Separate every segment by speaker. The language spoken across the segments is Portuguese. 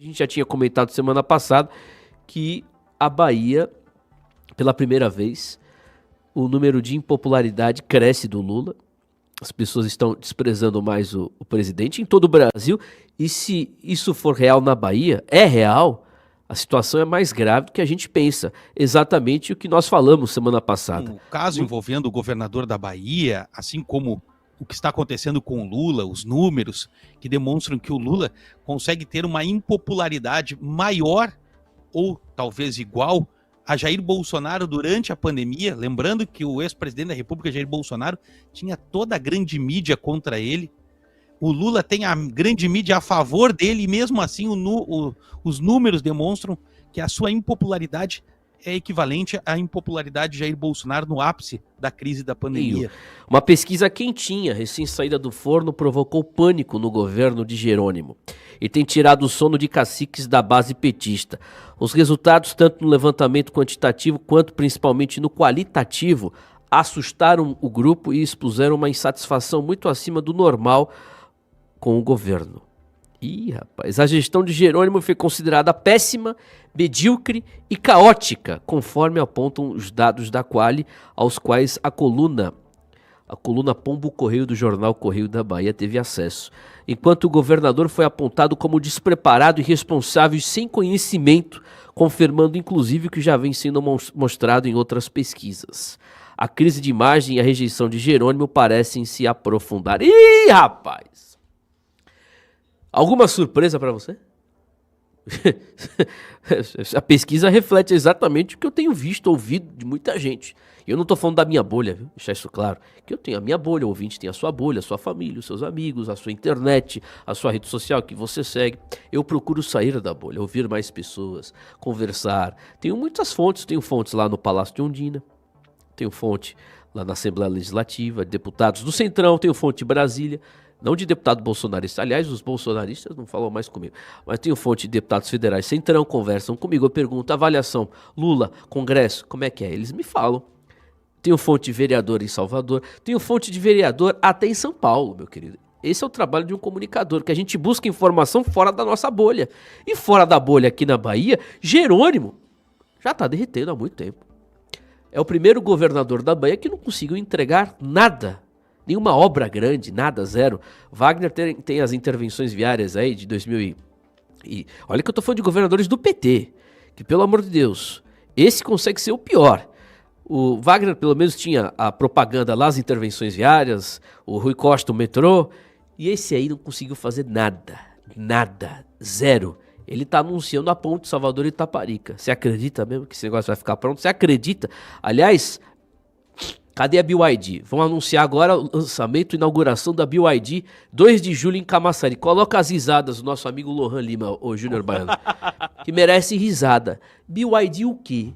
Speaker 1: A gente já tinha comentado semana passada que a Bahia, pela primeira vez, o número de impopularidade cresce do Lula. As pessoas estão desprezando mais o presidente em todo o Brasil. E se isso for real na Bahia, é real, a situação é mais grave do que a gente pensa. Exatamente o que nós falamos semana passada.
Speaker 2: O caso envolvendo o governador da Bahia, assim como o que está acontecendo com o Lula, os números que demonstram que o Lula consegue ter uma impopularidade maior ou talvez igual a Jair Bolsonaro durante a pandemia, lembrando que o ex-presidente da República, Jair Bolsonaro, tinha toda a grande mídia contra ele. O Lula tem a grande mídia a favor dele e mesmo assim os números demonstram que a sua impopularidade é equivalente à impopularidade de Jair Bolsonaro no ápice da crise da pandemia.
Speaker 1: Uma pesquisa quentinha, recém-saída do forno, provocou pânico no governo de Jerônimo e tem tirado o sono de caciques da base petista. Os resultados, tanto no levantamento quantitativo quanto principalmente no qualitativo, assustaram o grupo e expuseram uma insatisfação muito acima do normal com o governo. Ih, rapaz, a gestão de Jerônimo foi considerada péssima, medíocre e caótica, conforme apontam os dados da Quali, aos quais a coluna Pombo Correio do jornal Correio da Bahia teve acesso. Enquanto o governador foi apontado como despreparado, irresponsável e sem conhecimento, confirmando inclusive o que já vem sendo mostrado em outras pesquisas. A crise de imagem e a rejeição de Jerônimo parecem se aprofundar. Ih, rapaz! Alguma surpresa para você? A pesquisa reflete exatamente o que eu tenho visto, ouvido de muita gente. E eu não estou falando da minha bolha, viu? Deixar isso claro. Que eu tenho a minha bolha, o ouvinte tem a sua bolha, a sua família, os seus amigos, a sua internet, a sua rede social que você segue. Eu procuro sair da bolha, ouvir mais pessoas, conversar. Tenho muitas fontes, tenho fontes lá no Palácio de Ondina, tenho fonte lá na Assembleia Legislativa, deputados do Centrão, tenho fonte de Brasília. Não de deputado bolsonarista. Aliás, os bolsonaristas não falam mais comigo. Mas tenho fonte de deputados federais Centrão, conversam comigo. Eu pergunto, avaliação, Lula, Congresso, como é que é? Eles me falam. Tenho fonte de vereador em Salvador. Tenho fonte de vereador até em São Paulo, meu querido. Esse é o trabalho de um comunicador, que a gente busca informação fora da nossa bolha. E fora da bolha aqui na Bahia, Jerônimo já está derretendo há muito tempo. É o primeiro governador da Bahia que não conseguiu entregar nada. Nenhuma obra grande, nada, zero. Wagner tem as intervenções viárias aí de 2000 e olha que eu tô falando de governadores do PT, que pelo amor de Deus, esse consegue ser o pior. O Wagner pelo menos tinha a propaganda lá, as intervenções viárias, o Rui Costa, o metrô, e esse aí não conseguiu fazer nada, zero. Ele tá anunciando a ponte Salvador e Itaparica. Você acredita mesmo que esse negócio vai ficar pronto? Você acredita? Aliás, cadê a BYD? Vão anunciar agora o lançamento e inauguração da BYD 2 de julho em Camaçari. Coloca as risadas do nosso amigo Lohan Lima, o Júnior Baiano, que merece risada. BYD o quê?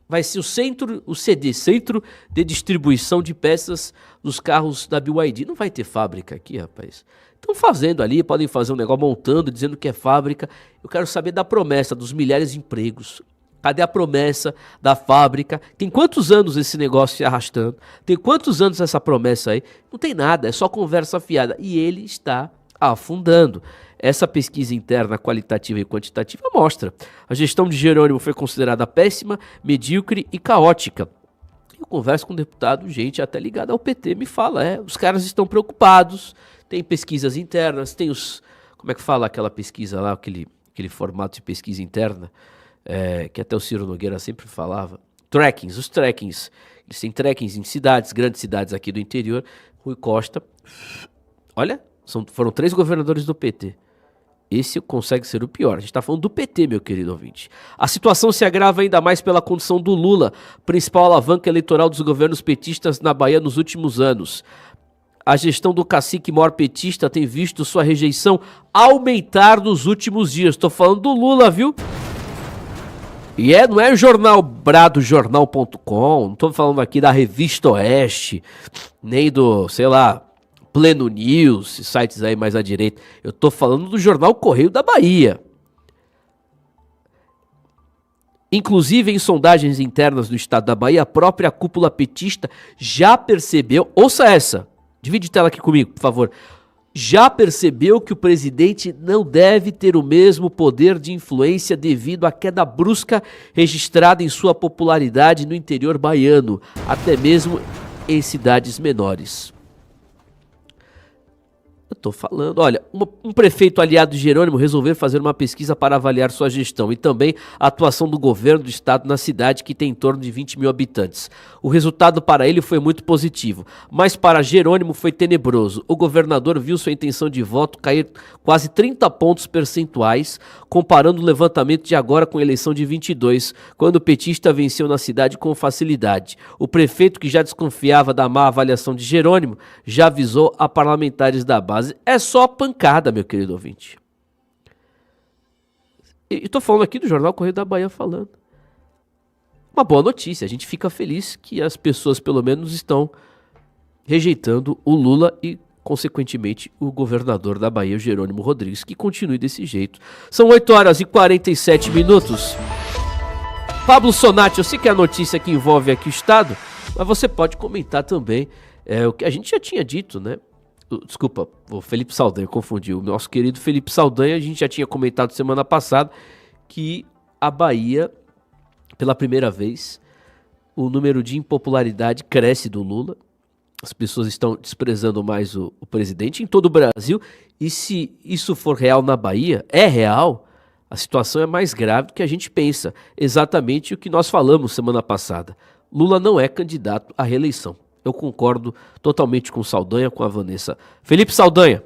Speaker 1: Vai ser o CD, Centro de Distribuição de Peças dos Carros da BYD. Não vai ter fábrica aqui, rapaz. Estão fazendo ali, podem fazer um negócio montando, dizendo que é fábrica. Eu quero saber da promessa dos milhares de empregos. Cadê a promessa da fábrica? Tem quantos anos esse negócio se arrastando? Tem quantos anos essa promessa aí? Não tem nada, é só conversa fiada. E ele está afundando. Essa pesquisa interna qualitativa e quantitativa mostra. A gestão de Jerônimo foi considerada péssima, medíocre e caótica. Eu converso com um deputado, gente até ligada ao PT, me fala, os caras estão preocupados, tem pesquisas internas, tem os... Como é que fala aquela pesquisa lá, aquele formato de pesquisa interna? Que até o Ciro Nogueira sempre falava, os trackings, eles têm trackings em cidades, grandes cidades aqui do interior. Rui Costa, olha, foram 3 governadores do PT, esse consegue ser o pior. A gente está falando do PT, meu querido ouvinte. A situação se agrava ainda mais pela condição do Lula, principal alavanca eleitoral dos governos petistas na Bahia nos últimos anos. A gestão do cacique maior petista tem visto sua rejeição aumentar nos últimos dias. Estou falando do Lula, viu? E não é o jornal bradojornal.com, não estou falando aqui da Revista Oeste, nem do, sei lá, Pleno News, sites aí mais à direita. Eu estou falando do jornal Correio da Bahia. Inclusive em sondagens internas do estado da Bahia, a própria cúpula petista já percebeu, ouça essa, divide tela aqui comigo, por favor, já percebeu que o presidente não deve ter o mesmo poder de influência devido à queda brusca registrada em sua popularidade no interior baiano, até mesmo em cidades menores. Eu tô falando, olha, um prefeito aliado de Jerônimo resolveu fazer uma pesquisa para avaliar sua gestão e também a atuação do governo do estado na cidade, que tem em torno de 20 mil habitantes. O resultado para ele foi muito positivo, mas para Jerônimo foi tenebroso. O governador viu sua intenção de voto cair quase 30 pontos percentuais, comparando o levantamento de agora com a eleição de 22, quando o petista venceu na cidade com facilidade. O prefeito, que já desconfiava da má avaliação de Jerônimo, já avisou a parlamentares da base. É só pancada, meu querido ouvinte. E tô falando aqui do Jornal Correio da Bahia falando. Uma boa notícia, a gente fica feliz que as pessoas pelo menos estão rejeitando o Lula e, consequentemente, o governador da Bahia, Jerônimo Rodrigues, que continue desse jeito. São 8 horas e 47 minutos. Pablo Sonati, eu sei que é a notícia que envolve aqui o Estado, mas você pode comentar também o que a gente já tinha dito, né? Desculpa, o Felipe Saldanha, confundi. O nosso querido Felipe Saldanha, a gente já tinha comentado semana passada que a Bahia, pela primeira vez, o número de impopularidade cresce do Lula. As pessoas estão desprezando mais o presidente em todo o Brasil. E se isso for real na Bahia, é real, a situação é mais grave do que a gente pensa. Exatamente o que nós falamos semana passada. Lula não é candidato à reeleição. Eu concordo totalmente com o Saldanha, com a Vanessa. Felipe Saldanha.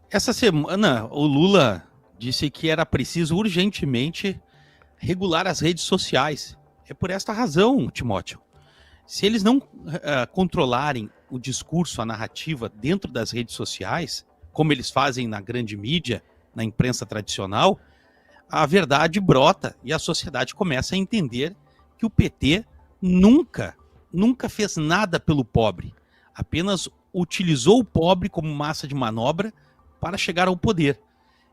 Speaker 2: Essa semana, o Lula disse que era preciso urgentemente regular as redes sociais. É por esta razão, Timóteo. Se eles não controlarem o discurso, a narrativa dentro das redes sociais, como eles fazem na grande mídia, na imprensa tradicional, a verdade brota e a sociedade começa a entender que o PT nunca fez nada pelo pobre, apenas utilizou o pobre como massa de manobra para chegar ao poder.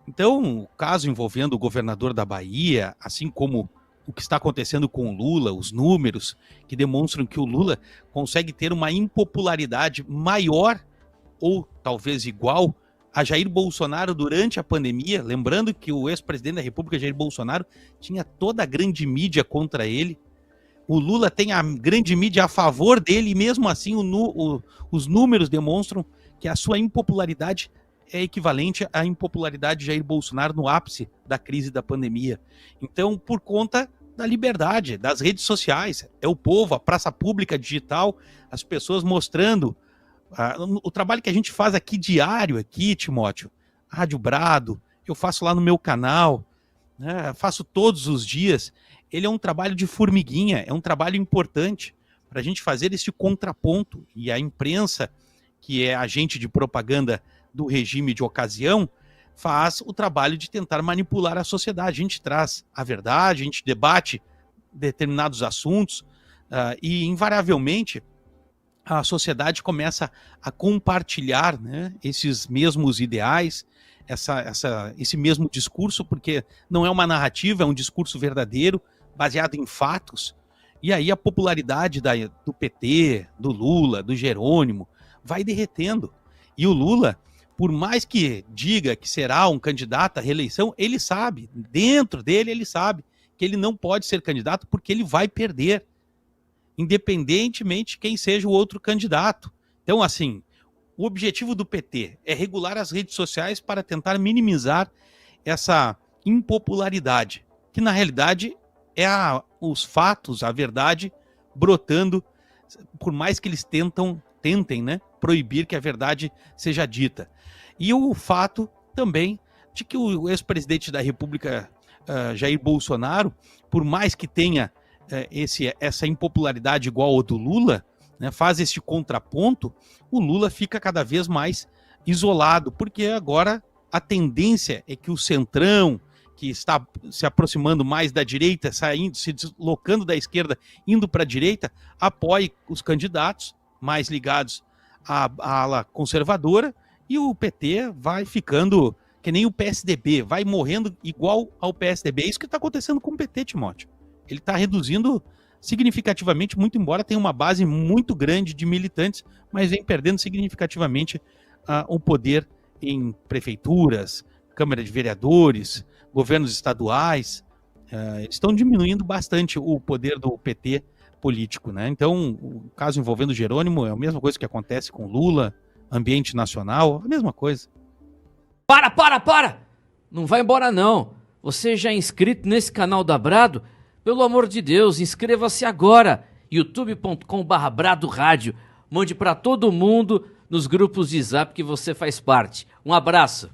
Speaker 2: Então, o caso envolvendo o governador da Bahia, assim como o que está acontecendo com o Lula, os números que demonstram que o Lula consegue ter uma impopularidade maior ou talvez igual a Jair Bolsonaro durante a pandemia, lembrando que o ex-presidente da República, Jair Bolsonaro, tinha toda a grande mídia contra ele. O Lula tem a grande mídia a favor dele e mesmo assim os números demonstram que a sua impopularidade é equivalente à impopularidade de Jair Bolsonaro no ápice da crise da pandemia. Então, por conta da liberdade, das redes sociais, é o povo, a praça pública digital, as pessoas mostrando o trabalho que a gente faz aqui diário, aqui, Timóteo, Rádio Brado, eu faço lá no meu canal, né, faço todos os dias. Ele é um trabalho de formiguinha, é um trabalho importante para a gente fazer esse contraponto. E a imprensa, que é agente de propaganda do regime de ocasião, faz o trabalho de tentar manipular a sociedade. A gente traz a verdade, a gente debate determinados assuntos e, invariavelmente, a sociedade começa a compartilhar, né, esses mesmos ideais, esse mesmo discurso, porque não é uma narrativa, é um discurso verdadeiro, baseado em fatos, e aí a popularidade do PT, do Lula, do Jerônimo, vai derretendo. E o Lula, por mais que diga que será um candidato à reeleição, ele sabe, dentro dele ele sabe que ele não pode ser candidato porque ele vai perder, independentemente de quem seja o outro candidato. Então, assim, o objetivo do PT é regular as redes sociais para tentar minimizar essa impopularidade, que na realidade é os fatos, a verdade brotando, por mais que eles tentem, né, proibir que a verdade seja dita. E o fato também de que o ex-presidente da República, Jair Bolsonaro, por mais que tenha essa impopularidade igual ao do Lula, né, faz esse contraponto, o Lula fica cada vez mais isolado, porque agora a tendência é que o centrão, que está se aproximando mais da direita, se deslocando da esquerda, indo para a direita, apoie os candidatos mais ligados à ala conservadora, e o PT vai ficando que nem o PSDB, vai morrendo igual ao PSDB. É isso que está acontecendo com o PT, Timóteo. Ele está reduzindo significativamente, muito embora tenha uma base muito grande de militantes, mas vem perdendo significativamente o poder em prefeituras, Câmara de Vereadores, governos estaduais. Eles estão diminuindo bastante o poder do PT político, né? Então, o caso envolvendo Jerônimo é a mesma coisa que acontece com Lula, ambiente nacional, a mesma coisa.
Speaker 3: Para! Não vai embora não. Você já é inscrito nesse canal da Brado? Pelo amor de Deus, inscreva-se agora. youtube.com/Brado Rádio. Mande para todo mundo nos grupos de Zap que você faz parte. Um abraço.